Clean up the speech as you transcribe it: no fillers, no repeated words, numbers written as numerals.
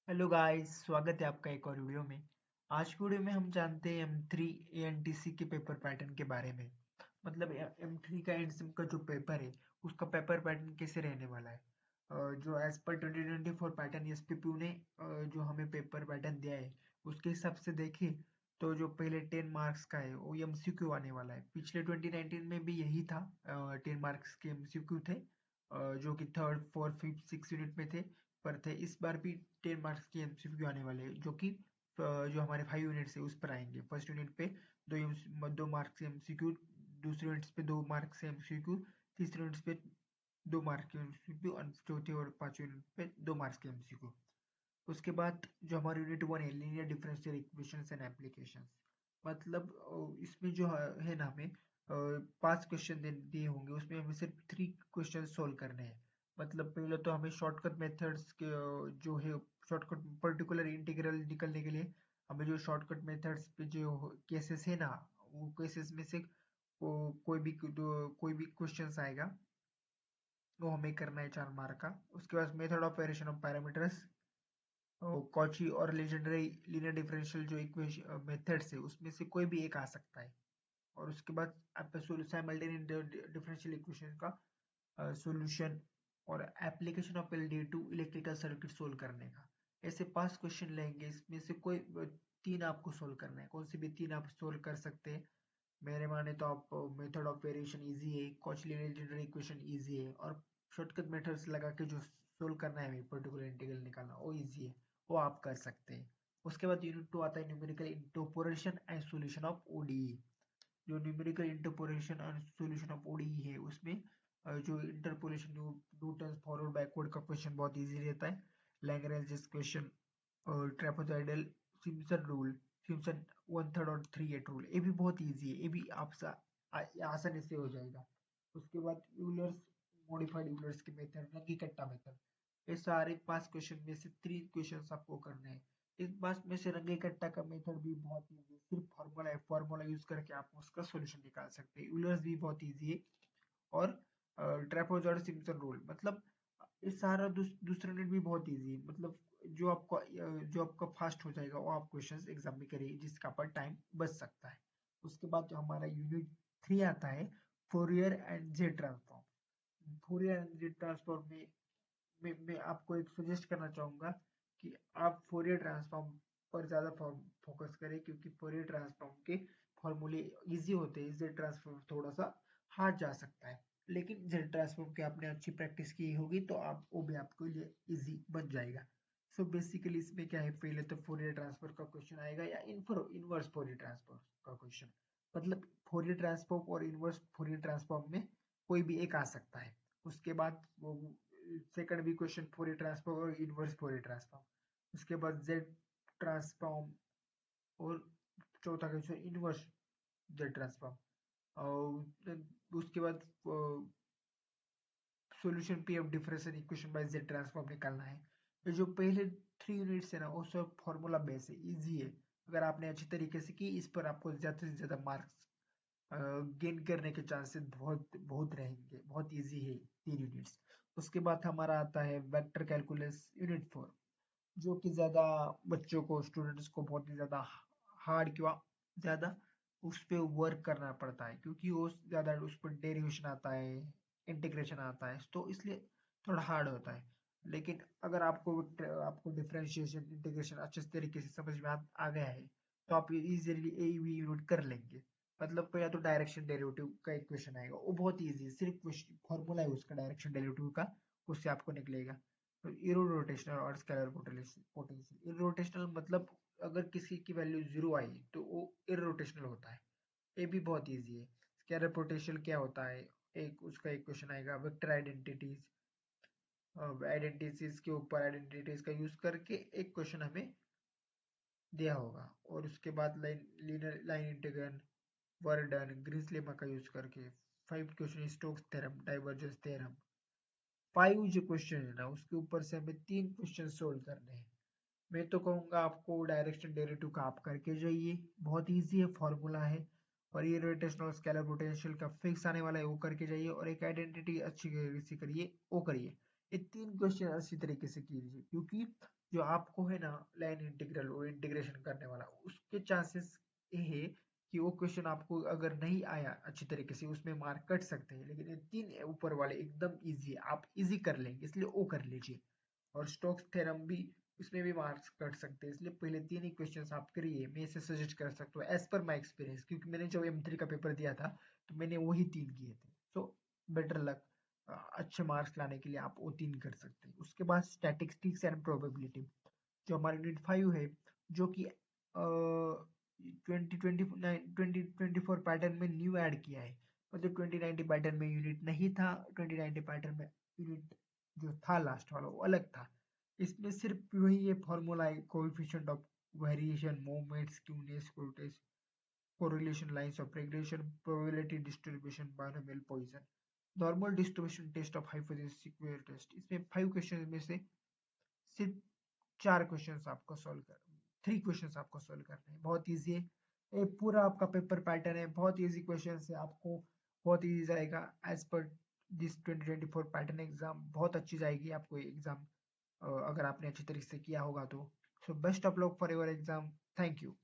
Hello guys, स्वागत है आपका एक और वीडियो में। आज की वीडियो में हम जानते हैं M3 ANTC के पेपर पैटर्न के बारे में। मतलब M3 का एंड का जो पेपर है उसका पेपर पैटर्न कैसे रहने वाला है। जो एज पर 2024 पैटर्न एसपीपीयू ने जो हमें पेपर पैटर्न दिया है उसके हिसाब से देखें तो जो पहले 10 मार्क्स का है वो MCQ आने वाला है। पिछले 2019 में भी यही था। 10 मार्क्स के MCQ थे, जो कि third fourth fifth six unit में थे पर थे। इस बार भी 10 मार्क्स के एमसीक्यू आने वाले हैं, जो कि जो हमारे 5 यूनिट्स है उस पर आएंगे। फर्स्ट यूनिट पे 2 मार्क्स के एमसीक्यू, दूसरे यूनिट्स पे 2 मार्क्स के एमसीक्यू, तीसरे यूनिट्स पे 2 मार्क्स के एमसीक्यू और चौथे और पांचवें यूनिट पे 2 मार्क्स के एमसीक्यू। उसके बाद जो हमारा यूनिट 1 है, linear differential equations and applications. मतलब इसमें जो है ना, हमें 5 क्वेश्चन दिए होंगे, उसमें हमें सिर्फ 3 क्वेश्चन सोल्व करने हैं। मतलब पहले तो हमें शॉर्टकट मेथड्स के जो है, शॉर्टकट पर्टिकुलर इंटीग्रल निकलने के लिए हमें जो शॉर्टकट मेथड्स पे जो केसेस है ना, वो केसेस में से कोई भी क्वेश्चन आएगा वो हमें करना है 4 मार्क का। उसके बाद method of variation of parameters, Cauchy और लेजेंडरी लीनियर डिफरेंशियल जो इक्वेशन मेथड्स है उसमें से कोई भी एक आ सकता है। और उसके बाद आपका साइमल्टेनियस डिफरेंशियल इक्वेशन का सॉल्यूशन और application of LD to electrical circuit solve करने का। ऐसे 5 क्वेश्चन लेंगे, इसमें से कोई 3 आपको सोल्व करना है। कौन से भी 3 आप सोल्व कर सकते हैं। मेरे माने तो आप मेथड ऑफ वेरिएशन इजी है, कॉची लीनियर इक्वेशन इजी है, और शॉर्टकट मेथड्स लगा के जो सोल्व करना है हमें पर्टिकुलर इंटीग्रल निकालना वो इजी है, वो आप कर सकते हैं। उसके बाद यूनिट 2 आता है numerical interpolation and solution of ODE. जो numerical interpolation and solution of ODE है उसमें जो इंटरपोलेशन न्यूटन फॉरवर्ड बैकवर्ड का क्वेश्चन बहुत इजी रहता है। Lagrange question, trapezoidal, Simpson rule, Simpson 1/3 और 3/8 रूल, ये भी बहुत इजी है, ये भी आपसे आसानी से हो जाएगा। उसके बाद यूलर्स मॉडिफाइड यूलर्स के मेथड, रंगी कट्टा मेथड, ये सारे 5 क्वेश्चन में से 3 क्वेश्चन आपको करने हैं। इस बात में से रंगे कट्टा का मेथड भी बहुत इजी है, सिर्फ फॉर्मूला यूज करके आप उसका सॉल्यूशन निकाल सकते हैं। यूलर्स भी बहुत इजी है। और ट्रेपेजॉइडल सिम्पसन रूल, मतलब ये सारा दूसरा यूनिट भी बहुत इजी है। मतलब जो आपका फास्ट हो जाएगा वो आप क्वेश्चंस एग्जाम में करिए, जिसका पर टाइम बच सकता है। उसके बाद जो हमारा यूनिट 3 आता है, Fourier and Z transform. Fourier and Z transform में मैं आपको एक सजेस्ट करना चाहूंगा कि आप फोरियर ट्रांसफॉर्म पर ज्यादा फोकस करें, क्योंकि फोरियर ट्रांसफॉर्म के फॉर्मूले इजी होते हैं। जेड ट्रांसफॉर्म थोड़ा सा हार्ड जा सकता है, लेकिन जेड ट्रांसफॉर्म की आपने अच्छी प्रैक्टिस की होगी तो आप वो भी आपके लिए इजी बन जाएगा। सो बेसिकली इसमें क्या है, पहले तो फोरियर ट्रांसफर का क्वेश्चन आएगा या इनवर्स फोरियर ट्रांसफर का क्वेश्चन। मतलब फोरियर ट्रांसफॉर्म और इनवर्स फोरियर ट्रांसफॉर्म में कोई भी एक आ सकता है। उसके बाद वो सेकंड भी क्वेश्चन फोरियर ट्रांसफॉर्म और इनवर्स फोरियर ट्रांसफॉर्म। उसके बाद जेड ट्रांसफॉर्म, और चौथा क्वेश्चन इनवर्स जेड ट्रांसफॉर्म। और उसके बाद solution P of differential equation by Z transform निकालना है। ये जो पहले 3 यूनिट्स है ना, वो सब फॉर्मूला बेस है, इजी है। अगर आपने अच्छी तरीके से की, इस पर आपको ज्यादा से ज्यादा मार्क्स गेन करने के चांसेस बहुत बहुत रहेंगे। बहुत इजी है 3 यूनिट्स। उसके बाद हमारा आता है वेक्टर कैलकुलस यूनिट 4, जो कि ज्यादा बच्चों को, स्टूडेंट्स को बहुत ही ज्यादा हार्ड किंवा ज्यादा उस पे वर्क करना पड़ता है, क्योंकि वो ज्यादा उस पर डेरिवेशन आता है, इंटीग्रेशन आता है, तो इसलिए थोड़ा हार्ड होता है। लेकिन अगर आपको डिफरेंशिएशन इंटीग्रेशन अच्छे तरीके से समझ में आ गया है तो आप इजीली ए बी यूनिट कर लेंगे। मतलब पहला तो डायरेक्शन डेरिवेटिव का इक्वेशन आएगा, वो बहुत इजी है, सिर्फ फॉर्मूला है उसका डायरेक्शन डेरिवेटिव का, उससे आपको निकलेगा। इरोटेशनल और स्केलर पोटेंशियल। इरोटेशनल मतलब अगर किसी की वैल्यू 0 आई तो वो इरोटेशनल होता है, ये भी बहुत इजी है। स्केलर पोटेंशियल क्या होता है, एक उसका इक्वेशन आएगा। वेक्टर आइडेंटिटीज, आइडेंटिटीज के ऊपर आइडेंटिटीज का यूज करके एक क्वेश्चन हमें दिया होगा। और उसके बाद लाइन इंटीग्रल, वर्डन, ग्रीन्स लेमा का यूज करके 5 question, Stokes theorem, divergence theorem. 5 जो क्वेश्चन है ना, उसके ऊपर से हमें 3 क्वेश्चन सोल्व करने हैं। मैं तो कहूंगा आपको डायरेक्शन डेरिवेटिव का आप करके जाइए, बहुत इजी है, फॉर्मूला है। और ये रोटेशनल स्केलर पोटेंशियल का फिक्स आने वाला है, वो करके जाइए। और एक आइडेंटिटी अच्छी से करिए, वो करिए। ये 3 क्वेश्चन अच्छी तरीके से कीजिए, क्योंकि जो आपको है ना लाइन इंटीग्रल और इंटीग्रेशन करने वाला, उसके चांसेस ये है कि वो क्वेश्चन आपको अगर नहीं आया अच्छी तरीके से उसमें मार्क कट सकते हैं, लेकिन ये 3 ऊपर वाले एकदम इजी है, आप इजी कर लेंगे, इसलिए वो कर लीजिए। और स्टोक्स थ्योरम भी, इसमें भी मार्क्स कट सकते हैं, इसलिए पहले 3 ही क्वेश्चंस आप करिए। मैं इसे सजेस्ट कर सकता हूँ एज पर माई एक्सपीरियंस, क्योंकि मैंने जब M3 का पेपर दिया था तो मैंने वही 3 किए थे। सो बेटर लक, अच्छे मार्क्स लाने के लिए आप वो 3 कर सकते हैं। उसके बाद स्टैटिस्टिक्स एंड प्रोबेबिलिटी, जो हमारा यूनिट 5 है, जो कि 2024 पैटर्न में न्यू ऐड किया है। मतलब 2019 पैटर्न में यूनिट नहीं था, 2019 पैटर्न में यूनिट जो था लास्ट वाला वो अलग था। इसमें सिर्फ वही ये फॉर्मूला है, coefficient of variation, moment, skewness, correlation, lines of regression, probability distribution, binomial Poisson, normal distribution test of hypothesis square test. इसमें 5 क्वेश्चन में से सिर्फ 4 क्वेश्चंस आपको सॉल्व कर 3 क्वेश्चंस आपको सॉल्व करने हैं। बहुत इजी है, ये पूरा आपका पेपर पैटर्न है, बहुत इजी क्वेश्चंस है, आपको बहुत इजी जाएगा as per this 2024 pattern exam. बहुत अच्छी जाएगी आपको एग्जाम, अगर आपने अच्छी तरीके से किया होगा तो। So best of luck for your exam. Thank you.